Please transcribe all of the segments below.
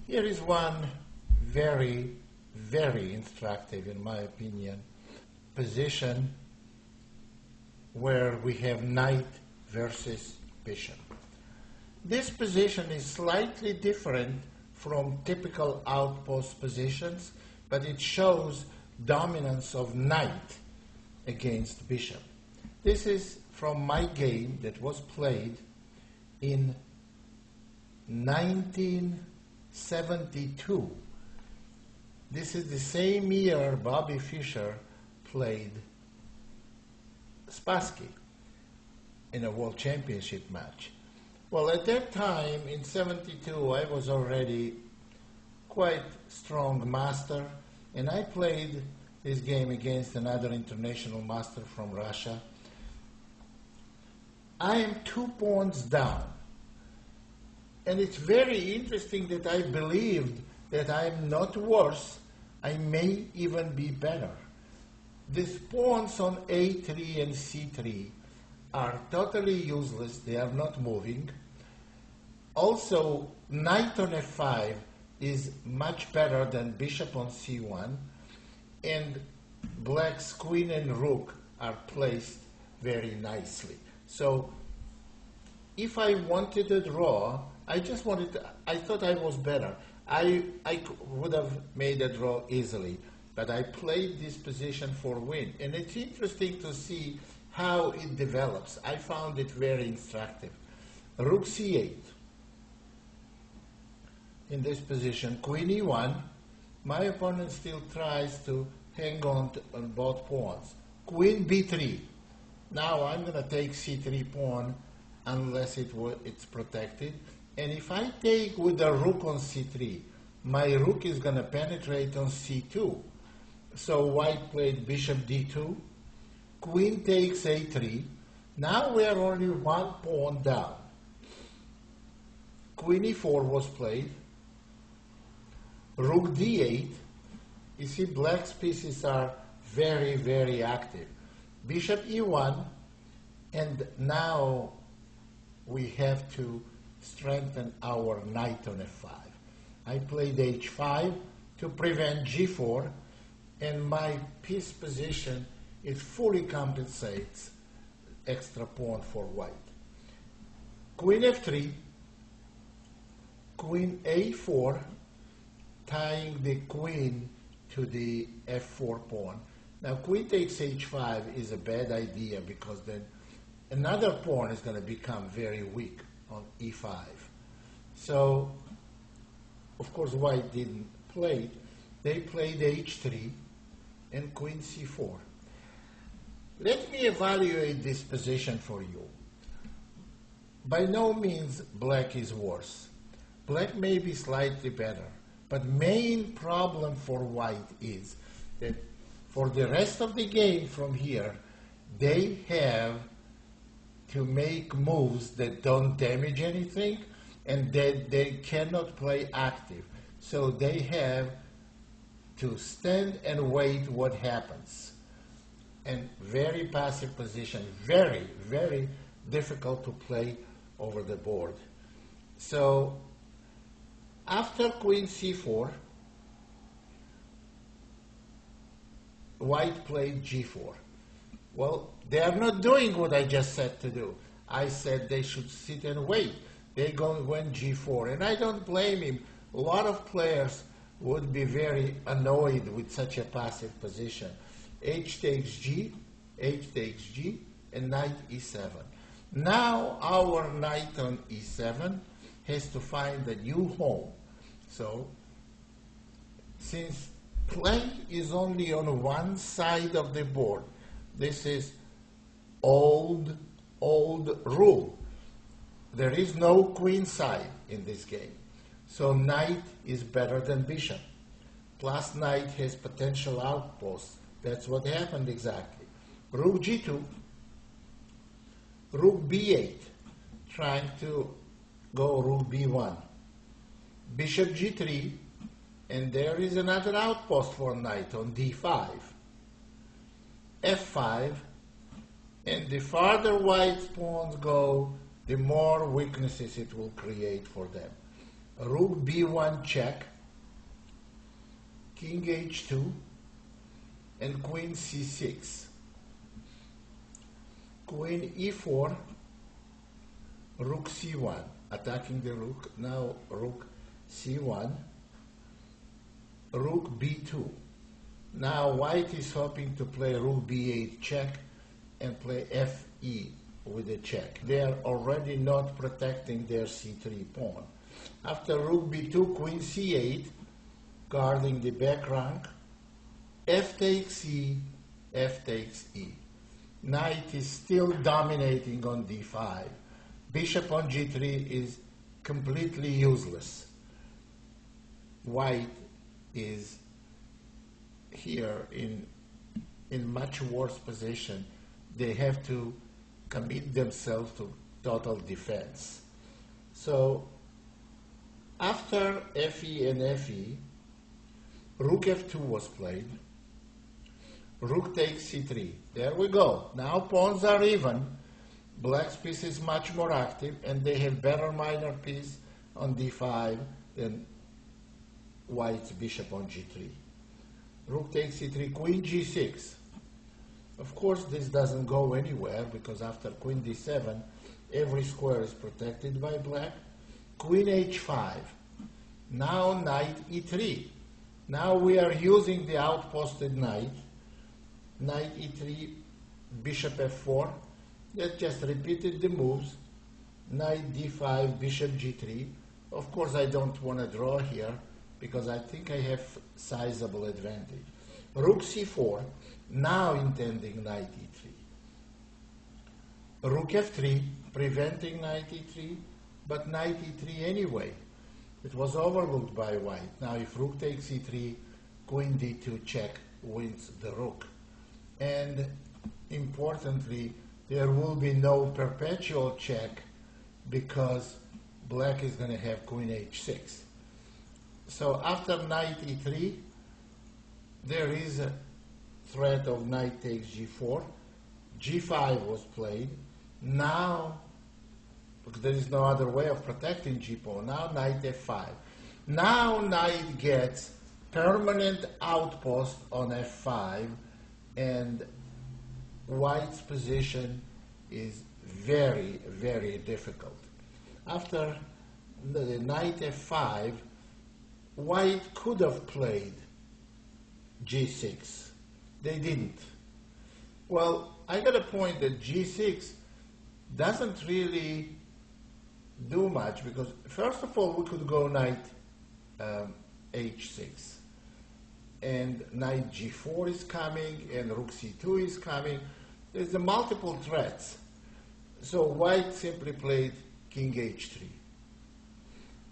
Here is one very, very instructive, in my opinion, position where we have knight versus bishop. This position is slightly different from typical outpost positions, but it shows dominance of knight against bishop. This is from my game that was played in 1972. This is the same year Bobby Fischer played Spassky in a World Championship match. Well, at that time, in 72, I was already quite strong master, and I played this game against another international master from Russia. I am 2 pawns down. And it's very interesting that I believed that I'm not worse, I may even be better. These pawns on A3 and C3 are totally useless, they are not moving. Also, knight on F5 is much better than bishop on C1, and black's queen and rook are placed very nicely. So, if I wanted a draw, I thought I was better. I would have made a draw easily, but I played this position for win. And it's interesting to see how it develops. I found it very instructive. Rook C8. In this position, Queen E1. My opponent still tries to hang on both pawns. Queen B3. Now I'm going to take C3 pawn unless it's protected. And if I take with the rook on C3, my rook is going to penetrate on C2. So white played bishop D2. Queen takes A3. Now we are only 1 pawn down. Queen E4 was played. Rook D8. You see, black's pieces are very, very active. Bishop E1, and now we have to strengthen our knight on F5. I played H5 to prevent G4, and my piece position, it fully compensates extra pawn for white. Queen F3, Queen A4, tying the queen to the F4 pawn. Now, queen takes H5 is a bad idea because then another pawn is going to become very weak on E5. So, of course, white didn't play it. They played H3 and Queen C4. Let me evaluate this position for you. By no means black is worse. Black may be slightly better, but main problem for white is that for the rest of the game from here, they have to make moves that don't damage anything and that they cannot play active. So they have to stand and wait what happens. And very passive position, very, very difficult to play over the board. So after Queen C4, white played G4. Well, they are not doing what I just said to do. I said they should sit and wait. They went G4, and I don't blame him. A lot of players would be very annoyed with such a passive position. H takes G, and knight E7. Now our knight on E7 has to find a new home. So, since play is only on one side of the board, this is old rule. There is no queen side in this game. So knight is better than bishop. Plus knight has potential outposts. That's what happened exactly. Rook G2, Rook B8, trying to go Rook B1. Bishop G3, and there is another outpost for knight on D5. F5, and the farther white pawns go, the more weaknesses it will create for them. rook b1 check, king h2, and queen c6. Queen e4, rook c1, attacking the rook. Now rook c1, rook b2. Now white is hoping to play rook b8 check and play fe with a check. They are already not protecting their c3 pawn. After rook b2, queen c8, guarding the back rank, f takes e, f takes e. Knight is still dominating on d5. Bishop on g3 is completely useless. White is here in much worse position. They have to commit themselves to total defense. So after fe and fe, rook f2 was played. Rook takes c3. There we go. Now pawns are even. Black's piece is much more active, and they have better minor piece on d5 than white's bishop on g3. Rook takes c3, queen g6. Of course, this doesn't go anywhere because after queen d7, every square is protected by black. Queen h5. Now knight e3. Now we are using the outposted knight. Knight e3, bishop f4. Let's just repeated the moves. Knight d5, bishop g3. Of course, I don't want to draw here because I think I have sizable advantage. Rook c4, now intending knight e3. Rook f3, preventing knight e3, but knight e3 anyway. It was overlooked by white. Now if rook takes e3, queen d2 check wins the rook. And importantly, there will be no perpetual check because black is going to have queen h6. So after knight e3, there is a threat of knight takes g4. g5 was played. Now, because there is no other way of protecting g-pawn, now knight f5. Now knight gets permanent outpost on f5, and white's position is very, very difficult. After the knight f5, white could have played g6. They didn't. Well, I got a point that g6 doesn't really do much because, first of all, we could go knight h6. And knight g4 is coming, and rook c2 is coming. There's a multiple threats. So white simply played king h3.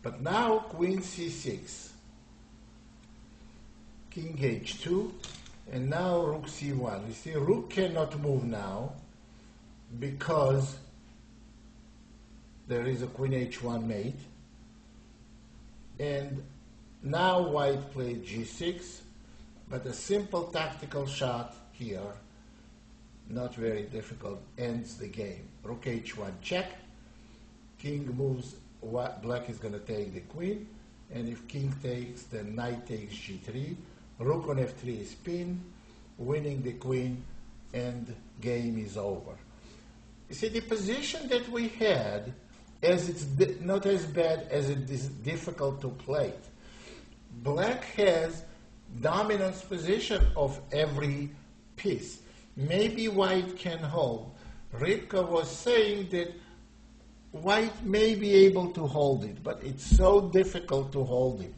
But now queen c6, king h2, and now rook c1. You see, rook cannot move now because there is a queen h1 mate. And now white played g6, but a simple tactical shot here, not very difficult, ends the game. Rook h1 check, king moves, black is going to take the queen, and if king takes, then knight takes g3, rook on f3 is pinned, winning the queen, and game is over. You see, the position that we had, as it's not as bad as it is difficult to play. Black has dominance position of every piece. Maybe white can hold. Ripka was saying that white may be able to hold it, but it's so difficult to hold it.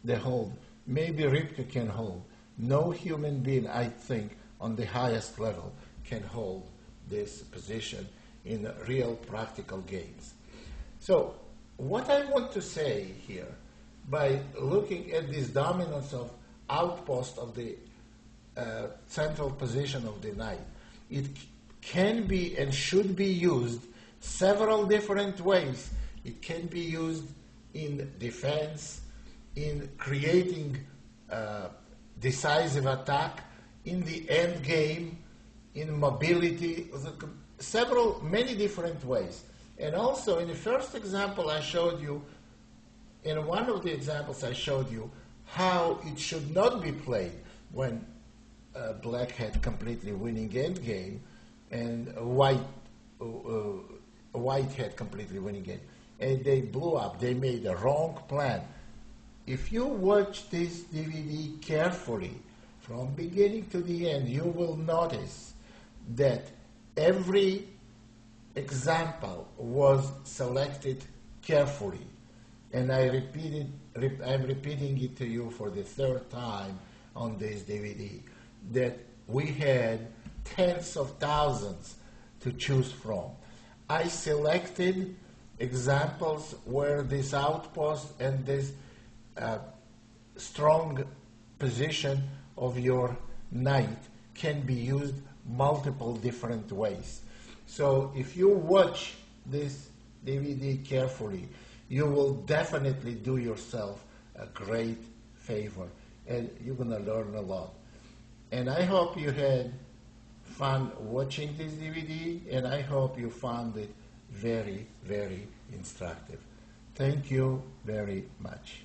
The hold. Maybe Ripka can hold. No human being, I think, on the highest level can hold this position in real practical games. So what I want to say here, by looking at this dominance of outpost of the central position of the knight, it can be and should be used several different ways. It can be used in defense, in creating decisive attack, in the end game, in mobility, many different ways. And also in the first example I showed you in one of the examples I showed you how it should not be played when black had completely winning endgame and white had completely winning game. And they blew up. They made a wrong plan. If you watch this DVD carefully, from beginning to the end, you will notice that every example was selected carefully. And I'm repeating it to you for the third time on this DVD, that we had tens of thousands to choose from. I selected examples where this outpost and this strong position of your knight can be used multiple different ways. So if you watch this DVD carefully, you will definitely do yourself a great favor, and you're going to learn a lot. And I hope you had fun watching this DVD, and I hope you found it very, very instructive. Thank you very much.